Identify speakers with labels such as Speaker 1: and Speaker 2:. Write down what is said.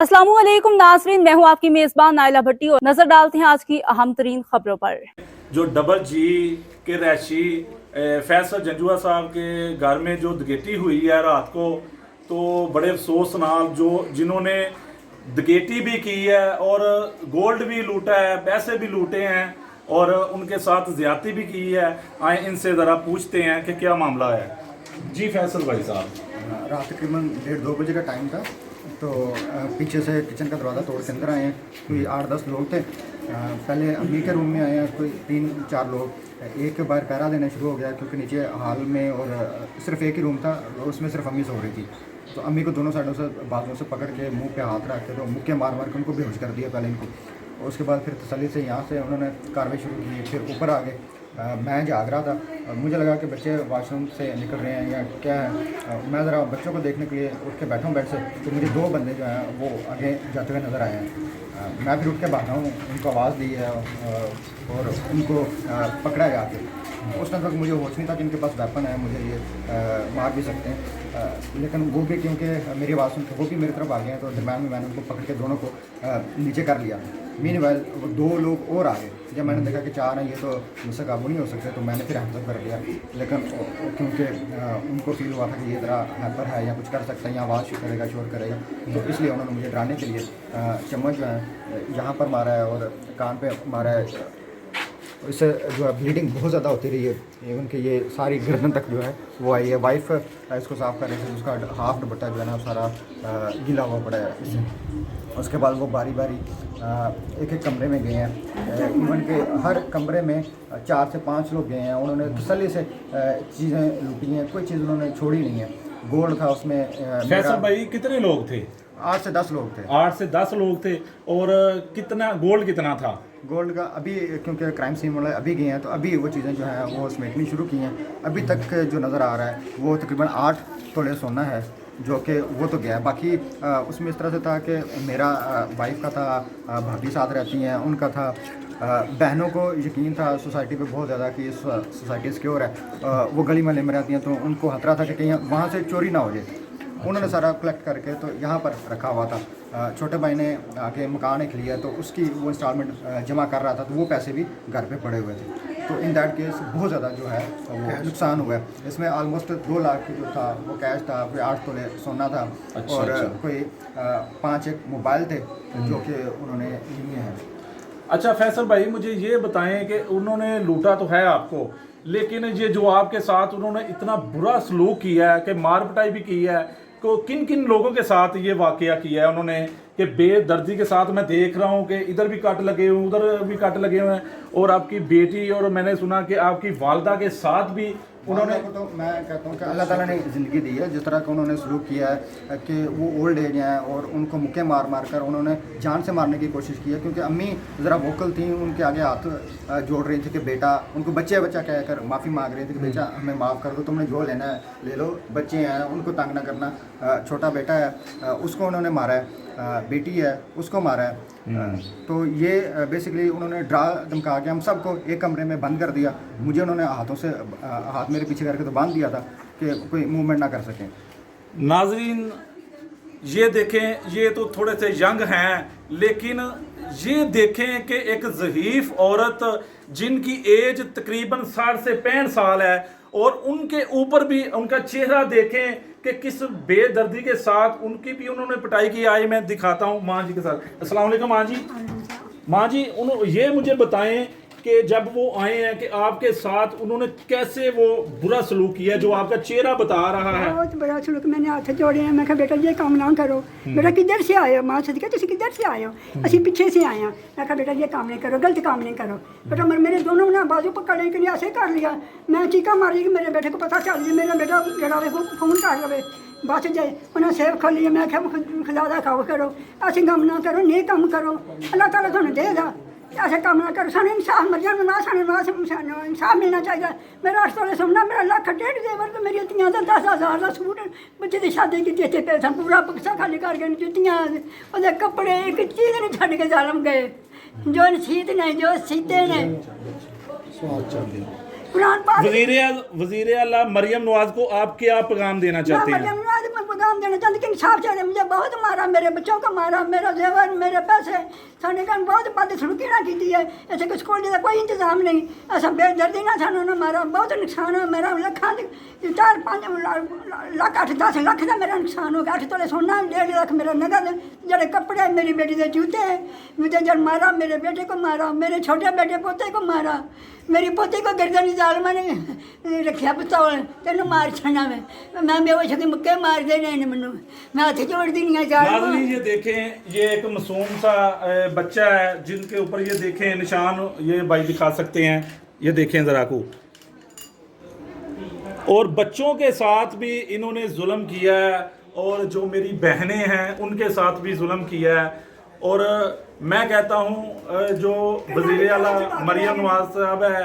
Speaker 1: अस्सलामुअलैकुम नाज़रीन, मैं हूं आपकी मेज़बान नाइला भट्टी और नजर डालते हैं आज की अहम तरीन खबरों पर।
Speaker 2: जो डबल जी के रैशी फैसल जंजुआ साहब के घर में जो डकैती हुई है रात को, तो बड़े अफसोस नाल जो जिन्होंने डकैती भी की है और गोल्ड भी लूटा है, पैसे भी लूटे हैं और उनके साथ ज्यादती भी की है। आए इनसे ज़रा पूछते हैं कि क्या मामला है। जी फैसल भाई साहब,
Speaker 3: रात तकरीबन 1:30 बजे का टाइम था। तो पीछे से किचन का दरवाज़ा तोड़ के अंदर आए हैं। कोई 8-10 लोग थे। पहले अम्मी के रूम में आए हैं कोई 3-4 लोग। एक बार पहरा देना शुरू हो गया क्योंकि नीचे हॉल में और सिर्फ एक ही रूम था, उसमें सिर्फ अम्मी सो रही थी। तो अम्मी को दोनों साइडों से बाजुओं से पकड़ के मुंह पे हाथ रख के तो मुक्के मार मार के उनको बेहोश कर दिया पहले इनको। उसके बाद फिर तसल्ली से यहाँ से उन्होंने कार्रवाई शुरू की। फिर ऊपर आ गए। मैं जाग रहा था और मुझे लगा कि बच्चे वॉशरूम से निकल रहे हैं या क्या है। मैं ज़रा बच्चों को देखने के लिए उठ के बैठा हूँ बेड से, तो मुझे 2 बंदे जो हैं वो आगे जाते हुए नज़र आए हैं। मैं फिर उठ के भागा हूँ, उनको आवाज़ दी है और उनको पकड़ा गया के। उस टाइम तक मुझे होश नहीं था कि इनके पास वेपन है, मुझे ये मार भी सकते हैं। लेकिन वो भी क्योंकि मेरी आवाज़ सुन के वो भी मेरी तरफ आ गए हैं, तो दरम्यान में मैंने उनको पकड़ के दोनों को नीचे कर लिया। मीनवाइल वो 2 लोग और आ गए। जब मैंने देखा कि 4 हैं ये तो मुझसे काबू नहीं हो सकते, तो मैंने फिर हैंडअप कर दिया। लेकिन क्योंकि उनको फील हुआ था कि ये तरह हैपर है या कुछ कर सकता है या आवाज़ करेगा, शोर करेगा, तो इसलिए उन्होंने मुझे डराने के लिए चम्मच जो है यहाँ पर मारा है और कान पे मारा है। इससे जो है ब्लीडिंग बहुत ज़्यादा होती रही है, इवन कि ये सारी गर्दन तक जो है वो आई है। वाइफ इसको साफ़ कर रही थी, उसका हाफ दुपट्टा जो है ना सारा गीला हुआ पड़ा है इससे। उसके बाद वो बारी बारी एक एक कमरे में गए हैं। इवन के हर कमरे में 4 से 5 लोग गए हैं। उन्होंने तसल्ली से चीज़ें लूटी हैं, कोई चीज़ उन्होंने छोड़ी नहीं है। गोल्ड था उसमें।
Speaker 2: फैसल भाई कितने लोग थे?
Speaker 3: 8 से 10 लोग थे।
Speaker 2: 8 से 10 लोग थे। और कितना गोल्ड कितना था?
Speaker 3: गोल्ड का अभी क्योंकि क्राइम सीन वाले अभी गए हैं, तो अभी वो चीज़ें जो हैं वो समेटनी शुरू की हैं। अभी तक जो नज़र आ रहा है वो तकरीबन 8 तोले सोना है, जो कि वो तो गया है। बाकी उसमें इस तरह से था कि मेरा वाइफ का था, भाभी साथ रहती हैं उनका था। बहनों को यकीन था सोसाइटी पे बहुत ज़्यादा कि सोसाइटी सिक्योर है। वो गली मोहल्ले में रहती हैं, तो उनको खतरा था कि कहीं वहाँ से चोरी ना हो जाए। उन्होंने सारा कलेक्ट करके तो यहाँ पर रखा हुआ था। छोटे भाई ने आके मकान एक लिया, तो उसकी वो इंस्टॉलमेंट जमा कर रहा था, तो वो पैसे भी घर पे पड़े हुए थे। तो इन दैट केस बहुत ज़्यादा जो है वो नुकसान हुआ है। इसमें ऑलमोस्ट 2 लाख जो था वो कैश था, कोई 8 तोले सोना था। और कोई 5 एक मोबाइल थे जो कि उन्होंने लिए हैं।
Speaker 2: अच्छा फैसल भाई, मुझे ये बताएं कि उन्होंने लूटा तो है आपको, लेकिन ये जो आपके साथ उन्होंने इतना बुरा सलूक किया है कि मार पिटाई भी की है, तो किन किन लोगों के साथ ये वाकया किया है उन्होंने कि बेदर्दी के साथ? मैं देख रहा हूँ कि इधर भी कट लगे हुए, उधर भी कट लगे हुए हैं, और आपकी बेटी और मैंने सुना कि आपकी वालदा के साथ भी उन्होंने।
Speaker 3: तो मैं कहता हूँ कि अल्लाह ताला ने ज़िंदगी दी है। जिस तरह का उन्होंने सलूक किया है कि वो ओल्ड एज हैं और उनको मुक्के मार मार कर उन्होंने जान से मारने की कोशिश की है। क्योंकि अम्मी ज़रा वोकल थी, उनके आगे हाथ जोड़ रही थी कि बेटा, उनको बच्चे बच्चा कहकर माफ़ी मांग रही थी कि बेटा हमें माफ़ कर दो, तुमने जो लेना है ले लो, बच्चे हैं उनको तंग ना करना। छोटा बेटा है उसको उन्होंने मारा है, बेटी है उसको मारा है। तो ये बेसिकली उन्होंने डरा धमका के हम सबको एक कमरे में बंद कर दिया। मुझे उन्होंने हाथों से हाथ मेरे पीछे करके तो बांध दिया था कि कोई मूवमेंट ना कर सकें।
Speaker 2: नाजरीन ये देखें, ये तो थोड़े से यंग हैं, लेकिन ये देखें कि एक ज़हीफ़ औरत जिनकी एज तकरीबन 60 से 65 साल है, और उनके ऊपर भी उनका चेहरा देखें कि किस बेदर्दी के साथ उनकी भी उन्होंने पिटाई की। आई मैं दिखाता हूँ माँ जी के साथ। अस्सलाम वालेकुम माँ जी। माँ जी ये मुझे बताएं कि जब वो आए हैं कि आपके साथ उन्होंने कैसे वो बुरा सलूक किया जो आपका चेहरा बता रहा है?
Speaker 4: बहुत बड़ा सलूक। मैंने हाथ जोड़े हैं, मैं कहा बेटा ये काम ना करो। बेटा किधर से आए हो? माँ से कहा तुम किधर से आए हो? असं पीछे से आए हैं। मैं कहा बेटा ये काम नहीं करो, गलत काम नहीं करो बेटा। मेरे दोनों ना बाजू पकड़ने के लिए ऐसे कर लिया। मैं चीका मारी कि मेरे बेटे को पता चल जाए, मेरा बेटा जरा फोन कर लवे बच जाए। उन्हें सेव खोली है। मैं क्या खुदा दा खाओ करो, ऐसे काम ना करो, नहीं काम करो, अल्लाह ताला तुहानू देगा। ऐसे काम ना करो, सानू इंसाफ मिल जाए ना, सानू इंसाफ मिलना चाहिए। मेरा 8 तोले सोना, मेरा 1.5 जेवर, तो मेरी जुत्तियां का 10,000 का सूट बच्चे की शादी की इतने पैसा पूरा बक्सा खाली कर गए। जुत्तियां वो कपड़े एक चीज़ नहीं छड़ के जालम गए। जो सीत ने जो सीते ने वज़ीर आला मरियम नवाज को आप क्या पैगाम देना चाहते हैं? मरियम नवाज को पैगाम इंसाफ देना चाहते कि इंसाफ चाहिए। मुझे बहुत मारा, मेरे बच्चों को मारा, मेरा जेवर, मेरे पैसे, साढ़े घर बहुत बदसलूकी ना की है। ऐसे कुछ स्कूल का कोई इंतजाम नहीं, ऐसा बेदर्दी ना सानू ना मारा। बहुत नुकसान हो मेरा, लखा 4-5 लाख 8-10 लाख का मेरा नुकसान हो गया। 8 तोले सोना, 1.5 लाख मेरा नगद, जड़े कपड़े, मेरी बेटी के जूते, मुझे जब मारा मेरे बेटे को मारा, मेरे छोटे बेटे पोते को मारा, मेरी पोती को गर्दन जालमा ने रखिया पिस्तौल, तेन मार छना मैं बेहोश होकर मुक्के मार देने ने मैनू, मैं हाथ जोड़ दी नहीं
Speaker 2: नाज़रीन
Speaker 4: जालमा।
Speaker 2: ये देखें, ये एक मासूम सा बच्चा है जिनके ऊपर ये देखें निशान, ये भाई दिखा सकते हैं, ये देखें ज़रा को। और बच्चों के साथ भी इन्होंने जुल्म किया है, और जो मेरी बहनें हैं उनके साथ भी जुल्म किया है। और मैं कहता हूँ जो वज़ीर आला मरियम नवाज़ साहब है,